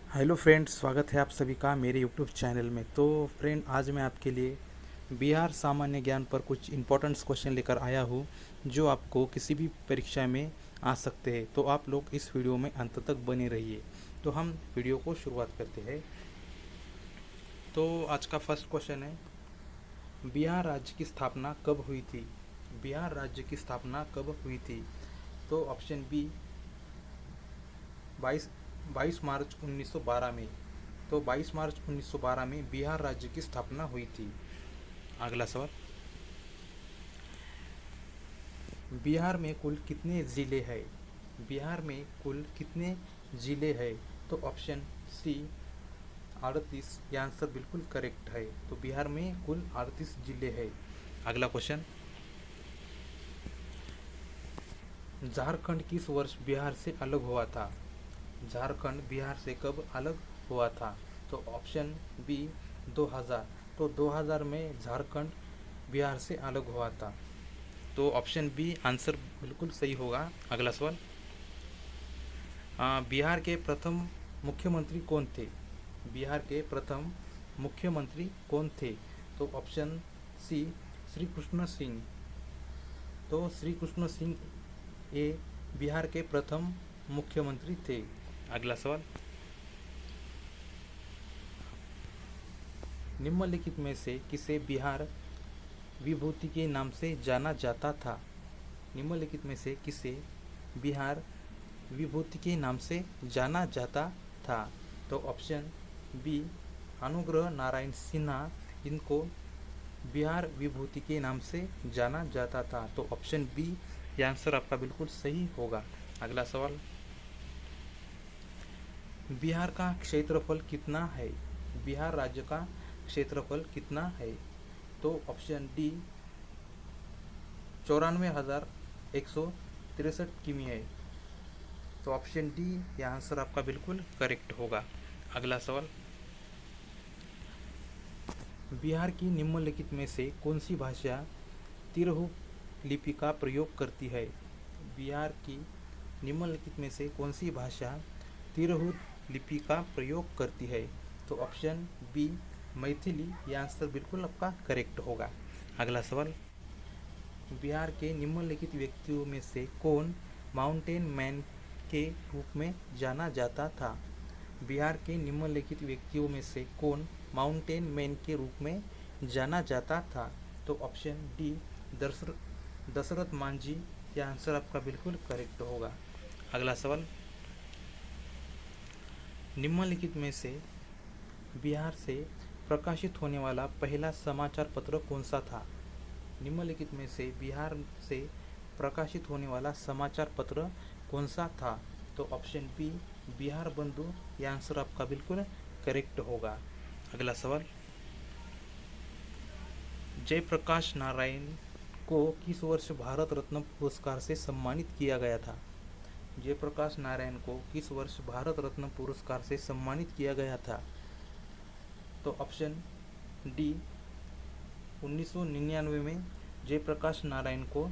Hello friends, स्वागत है आप सभी का मेरे यूट्यूब चैनल में। तो फ्रेंड, आज मैं आपके लिए बिहार सामान्य ज्ञान पर कुछ इम्पोर्टेंट्स क्वेश्चन लेकर आया हूँ जो आपको किसी भी परीक्षा में आ सकते हैं। तो आप लोग इस वीडियो में अंत तक बने रहिए। तो हम वीडियो को शुरुआत करते हैं। तो आज का फर्स्ट क्वेश्चन है, बिहार राज्य की स्थापना कब हुई थी? बिहार राज्य की स्थापना कब हुई थी? तो ऑप्शन बी 22 22 मार्च 1912 में। तो 22 मार्च 1912 में बिहार राज्य की स्थापना हुई थी। अगला सवाल, बिहार में कुल कितने ज़िले हैं? बिहार में कुल कितने ज़िले हैं? तो ऑप्शन सी 38, यह आंसर बिल्कुल करेक्ट है। तो बिहार में कुल 38 ज़िले हैं। अगला क्वेश्चन, झारखंड किस वर्ष बिहार से अलग हुआ था? झारखंड बिहार से कब अलग हुआ था? तो ऑप्शन बी 2000। तो 2000 में झारखंड बिहार से अलग हुआ था। तो ऑप्शन बी आंसर बिल्कुल सही होगा। अगला सवाल, बिहार के प्रथम मुख्यमंत्री कौन थे? बिहार के प्रथम मुख्यमंत्री कौन थे? तो ऑप्शन सी श्री कृष्ण सिंह। तो श्री कृष्ण सिंह ये बिहार के प्रथम मुख्यमंत्री थे। अगला सवाल, निम्नलिखित में से किसे बिहार विभूति के नाम से जाना जाता था? निम्नलिखित में से किसे बिहार विभूति के नाम से जाना जाता था? तो ऑप्शन बी अनुग्रह नारायण सिन्हा, इनको बिहार विभूति के नाम से जाना जाता था। तो ऑप्शन बी ये आंसर आपका बिल्कुल सही होगा। अगला सवाल, बिहार का क्षेत्रफल कितना है? बिहार राज्य का क्षेत्रफल कितना है? तो ऑप्शन डी 94,163 किमी है। तो ऑप्शन डी यह आंसर आपका बिल्कुल करेक्ट होगा। अगला सवाल, बिहार की निम्नलिखित में से कौन सी भाषा तिरहु लिपि का प्रयोग करती है? बिहार की निम्नलिखित में से कौन सी भाषा तिरहु लिपि का प्रयोग करती है? तो ऑप्शन बी मैथिली, यह आंसर बिल्कुल आपका करेक्ट होगा। अगला सवाल, बिहार के निम्नलिखित व्यक्तियों में से कौन माउंटेन मैन के रूप में जाना जाता था? बिहार के निम्नलिखित व्यक्तियों में से कौन माउंटेन मैन के रूप में जाना जाता था? तो ऑप्शन डी दशरथ मांझी, यह आंसर आपका बिल्कुल करेक्ट होगा। अगला सवाल, निम्नलिखित में से बिहार से प्रकाशित होने वाला पहला समाचार पत्र कौन सा था? निम्नलिखित में से बिहार से प्रकाशित होने वाला समाचार पत्र कौन सा था? तो ऑप्शन बी बिहार बंधु, यह आंसर आपका बिल्कुल करेक्ट होगा। अगला सवाल, जयप्रकाश नारायण को किस वर्ष भारत रत्न पुरस्कार से सम्मानित किया गया था? जयप्रकाश नारायण को किस वर्ष भारत रत्न पुरस्कार से सम्मानित किया गया था? तो ऑप्शन डी 1999 में जयप्रकाश नारायण को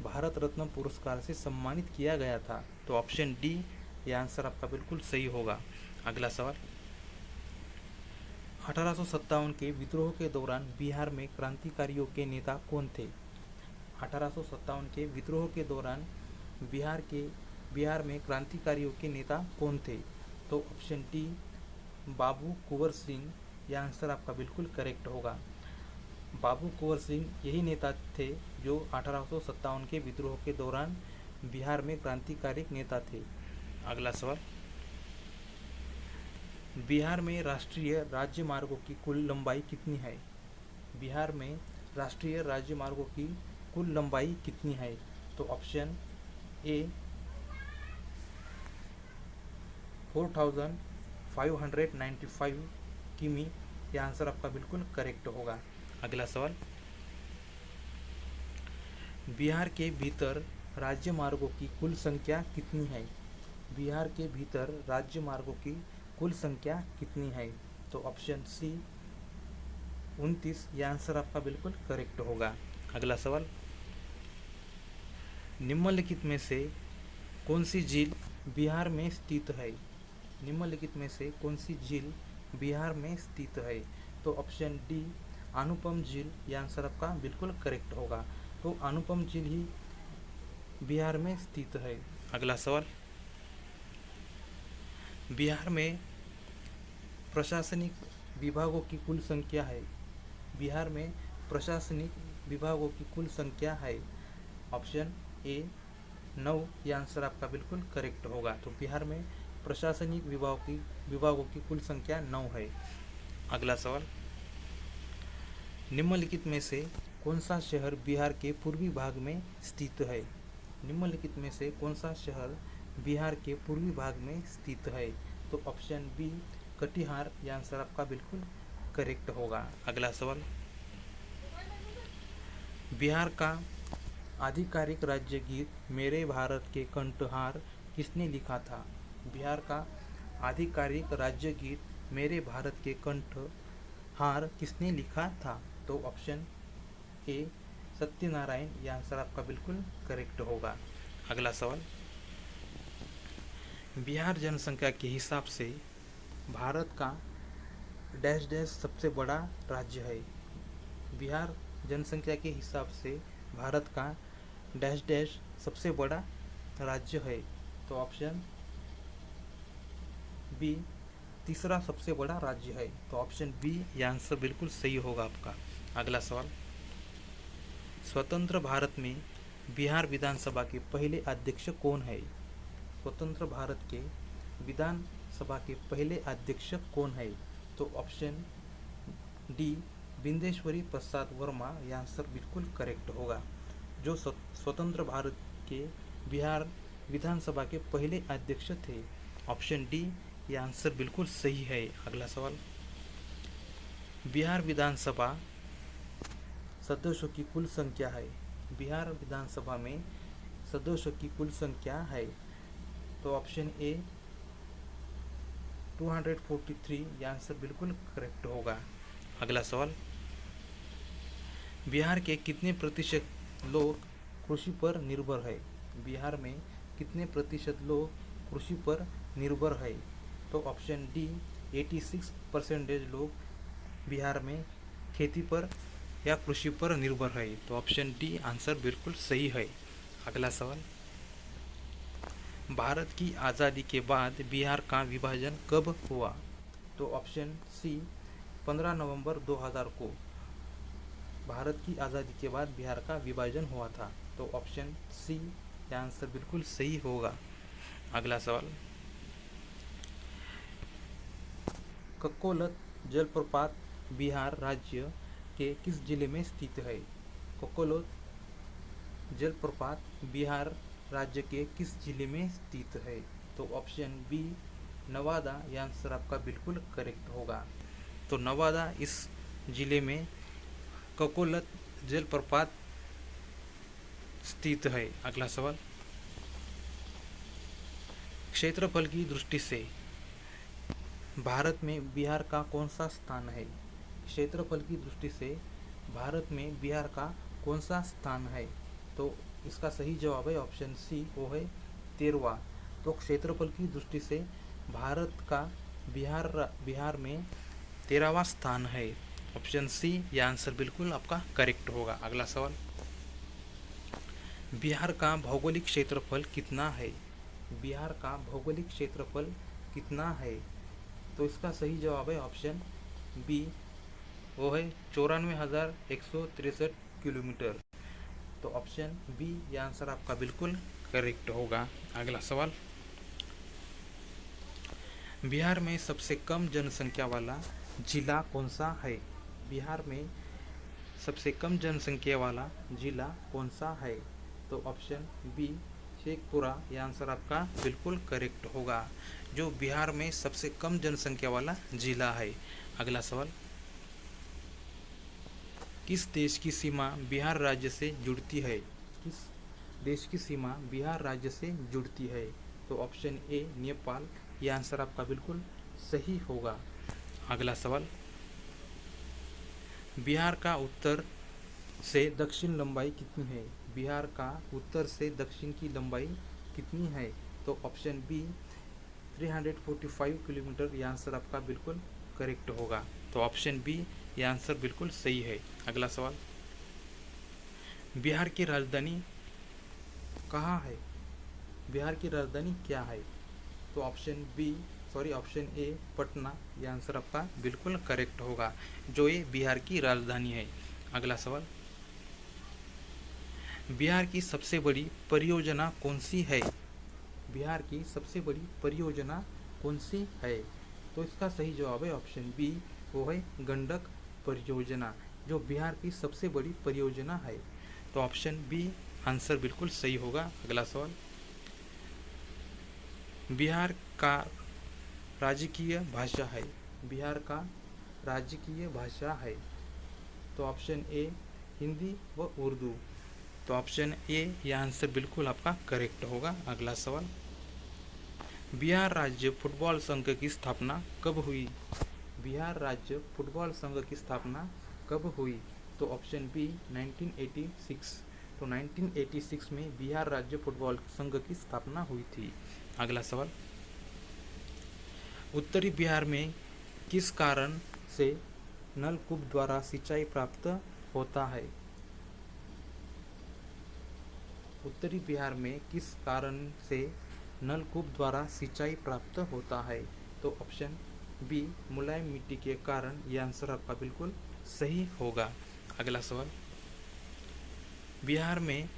भारत रत्न पुरस्कार से सम्मानित किया गया था। तो ऑप्शन डी यह आंसर आपका बिल्कुल सही होगा। अगला सवाल, 1857 के विद्रोह के दौरान बिहार में क्रांतिकारियों के नेता कौन थे? 1857 के विद्रोह के दौरान बिहार में क्रांतिकारियों के नेता कौन थे? तो ऑप्शन डी बाबू कुंवर सिंह, यह आंसर आपका बिल्कुल करेक्ट होगा। बाबू कुंवर सिंह यही नेता थे जो 1857 के विद्रोह के दौरान बिहार में क्रांतिकारी नेता थे। अगला सवाल, बिहार में राष्ट्रीय राजमार्गों की कुल लंबाई कितनी है? बिहार में राष्ट्रीय राजमार्गों की कुल लंबाई कितनी है? तो ऑप्शन ए 4595 किमी, यह आंसर आपका बिल्कुल करेक्ट होगा। अगला सवाल, बिहार के भीतर राज्य मार्गों की कुल संख्या कितनी है? बिहार के भीतर राज्य मार्गों की कुल संख्या कितनी है? तो ऑप्शन सी 29, यह आंसर आपका बिल्कुल करेक्ट होगा। अगला सवाल, निम्नलिखित में से कौन सी झील बिहार में स्थित है? निम्नलिखित में से कौन सी झील बिहार में स्थित है? तो ऑप्शन डी अनुपम झील ये आंसर आपका बिल्कुल करेक्ट होगा। तो अनुपम झील ही बिहार में स्थित है। अगला सवाल, बिहार में प्रशासनिक विभागों की कुल संख्या है? बिहार में प्रशासनिक विभागों की कुल संख्या है? ऑप्शन ए 9 ये आंसर आपका बिल्कुल करेक्ट होगा। तो बिहार में प्रशासनिक विभागों की कुल संख्या 9 है। अगला सवाल, निम्नलिखित में से कौन सा शहर बिहार के पूर्वी भाग में स्थित है? निम्नलिखित में से कौन सा शहर बिहार के पूर्वी भाग में स्थित है? तो ऑप्शन बी कटिहार यह आंसर आपका बिल्कुल करेक्ट होगा। अगला सवाल, बिहार का आधिकारिक राज्य गीत मेरे भारत के कंठहार किसने लिखा था? बिहार का आधिकारिक राज्य गीत मेरे भारत के कंठहार किसने लिखा था? तो ऑप्शन ए सत्यनारायण यह आंसर आपका बिल्कुल करेक्ट होगा। अगला सवाल, बिहार जनसंख्या के हिसाब से भारत का डैश डैश सबसे बड़ा राज्य है? बिहार जनसंख्या के हिसाब से भारत का डैश डैश सबसे बड़ा राज्य है? तो ऑप्शन बी तीसरा सबसे बड़ा राज्य है। तो ऑप्शन बी यह आंसर बिल्कुल सही होगा आपका। अगला सवाल, स्वतंत्र भारत में बिहार विधानसभा के पहले अध्यक्ष कौन है? स्वतंत्र भारत के विधानसभा के पहले अध्यक्ष कौन है? तो ऑप्शन डी बिंदेश्वरी प्रसाद वर्मा यह आंसर बिल्कुल करेक्ट होगा। जो स्वतंत्र भारत के बिहार विधानसभा के पहले अध्यक्ष थे। ऑप्शन डी यह आंसर बिल्कुल सही है। अगला सवाल, बिहार विधानसभा सदस्यों की कुल संख्या है? बिहार विधानसभा में सदस्यों की कुल संख्या है? तो ऑप्शन ए 243 यह आंसर बिल्कुल करेक्ट होगा। अगला सवाल, बिहार के कितने प्रतिशत लोग कृषि पर निर्भर है? बिहार में कितने प्रतिशत लोग कृषि पर निर्भर है? तो ऑप्शन डी 86% लोग बिहार में खेती पर या कृषि पर निर्भर है। तो ऑप्शन डी आंसर बिल्कुल सही है। अगला सवाल, भारत की आज़ादी के बाद बिहार का विभाजन कब हुआ? तो ऑप्शन सी 15 नवंबर 2000 को भारत की आज़ादी के बाद बिहार का विभाजन हुआ था। तो ऑप्शन सी यह आंसर बिल्कुल सही होगा। अगला सवाल, ककोलत जलप्रपात बिहार राज्य के किस जिले में स्थित है? ककोलत जलप्रपात बिहार राज्य के किस जिले में स्थित है? तो ऑप्शन बी नवादा यह आंसर आपका बिल्कुल करेक्ट होगा। तो नवादा इस जिले में ककोलत जलप्रपात स्थित है। अगला सवाल, क्षेत्रफल की दृष्टि से भारत में बिहार का कौन सा स्थान है? क्षेत्रफल की दृष्टि से भारत में बिहार का कौन सा स्थान है? तो इसका सही जवाब है ऑप्शन सी वो है 13वां। तो क्षेत्रफल की दृष्टि से भारत का बिहार में 13वां स्थान है। ऑप्शन सी यह आंसर बिल्कुल आपका करेक्ट होगा। अगला सवाल, बिहार का भौगोलिक क्षेत्रफल कितना है? बिहार का भौगोलिक क्षेत्रफल कितना है? तो इसका सही जवाब है ऑप्शन बी वो है 94,163 किलोमीटर। तो ऑप्शन बी यह आंसर आपका बिल्कुल करेक्ट होगा। अगला सवाल, बिहार में सबसे कम जनसंख्या वाला जिला कौन सा है? बिहार में सबसे कम जनसंख्या वाला जिला कौन सा है? तो ऑप्शन बी शेखपुरा यह आंसर आपका बिल्कुल करेक्ट होगा। जो बिहार में सबसे कम जनसंख्या वाला जिला है। अगला सवाल, किस देश की सीमा बिहार राज्य से जुड़ती है? किस देश की सीमा बिहार राज्य से जुड़ती है? तो ऑप्शन ए नेपाल यह आंसर आपका बिल्कुल सही होगा। अगला सवाल, बिहार का उत्तर से दक्षिण लंबाई कितनी है? बिहार का उत्तर से दक्षिण की लंबाई कितनी है? तो ऑप्शन बी 345 किलोमीटर, ये आंसर आपका बिल्कुल करेक्ट होगा। तो ऑप्शन बी ये आंसर बिल्कुल सही है। अगला सवाल, बिहार की राजधानी कहाँ है? बिहार की राजधानी क्या है? तो ऑप्शन ए पटना, ये आंसर आपका बिल्कुल करेक्ट होगा, जो ये बिहार की राजधानी है। अगला सवाल, बिहार की सबसे बड़ी परियोजना कौन सी है? बिहार की सबसे बड़ी परियोजना कौन सी है? तो इसका सही जवाब है ऑप्शन बी, वो है गंडक परियोजना, जो बिहार की सबसे बड़ी परियोजना है। तो ऑप्शन बी आंसर बिल्कुल सही होगा। अगला सवाल, बिहार का राजकीय भाषा है? बिहार का राजकीय भाषा है? तो ऑप्शन ए हिंदी व उर्दू। तो ऑप्शन ए यह आंसर बिल्कुल आपका करेक्ट होगा। अगला सवाल, बिहार राज्य फुटबॉल संघ की स्थापना कब हुई? बिहार राज्य फुटबॉल संघ की स्थापना कब हुई? तो ऑप्शन बी 1986। तो 1986 में बिहार राज्य फुटबॉल संघ की स्थापना हुई थी। अगला सवाल, उत्तरी बिहार में किस कारण से नलकूप द्वारा सिंचाई प्राप्त होता है? उत्तरी बिहार में किस कारण से नलकूप द्वारा सिंचाई प्राप्त होता है? तो ऑप्शन बी मुलायम मिट्टी के कारण, यह आंसर आपका बिल्कुल सही होगा। अगला सवाल, बिहार में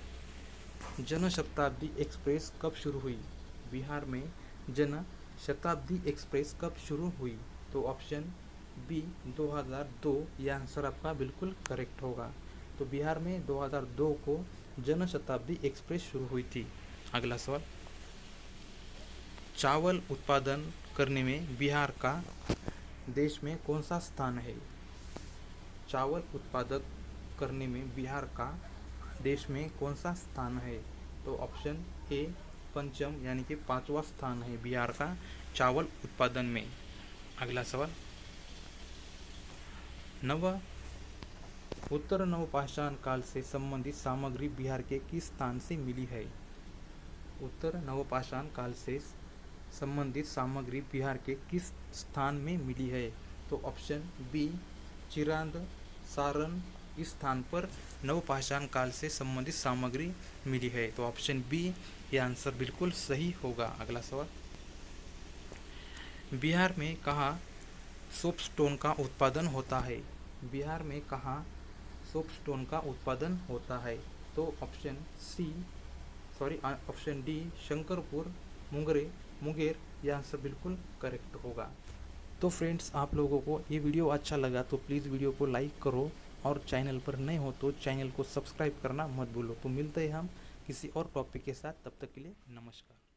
जन शताब्दी एक्सप्रेस कब शुरू हुई? बिहार में जन शताब्दी एक्सप्रेस कब शुरू हुई? तो ऑप्शन बी 2002, यह आंसर आपका बिल्कुल करेक्ट होगा। तो बिहार में 2002 को जन शताब्दी एक्सप्रेस शुरू हुई थी। अगला सवाल, चावल उत्पादन करने में बिहार का देश में कौन सा स्थान है? चावल उत्पादक करने में बिहार का देश में कौन सा स्थान है? तो ऑप्शन ए पंचम, यानी कि 5वां स्थान है बिहार का चावल उत्पादन में। अगला सवाल, उत्तर नवपाषाण काल से संबंधित सामग्री बिहार के किस स्थान से मिली है? उत्तर नवपाषाण काल से संबंधित सामग्री बिहार के किस स्थान में मिली है? तो ऑप्शन बी चिरांद, सारण, इस स्थान पर नवपाषाण काल से संबंधित सामग्री मिली है। तो ऑप्शन बी यह आंसर बिल्कुल सही होगा। अगला सवाल, बिहार में कहाँ सोपस्टोन का उत्पादन होता है? बिहार में कहाँ सोपस्टोन का उत्पादन होता है? तो ऑप्शन डी शंकरपुर, मुंगेर, यह आंसर बिल्कुल करेक्ट होगा। तो फ्रेंड्स, आप लोगों को ये वीडियो अच्छा लगा तो प्लीज़ वीडियो को लाइक करो, और चैनल पर नए हो तो चैनल को सब्सक्राइब करना मत भूलो। तो मिलते हैं हम किसी और टॉपिक के साथ, तब तक के लिए नमस्कार।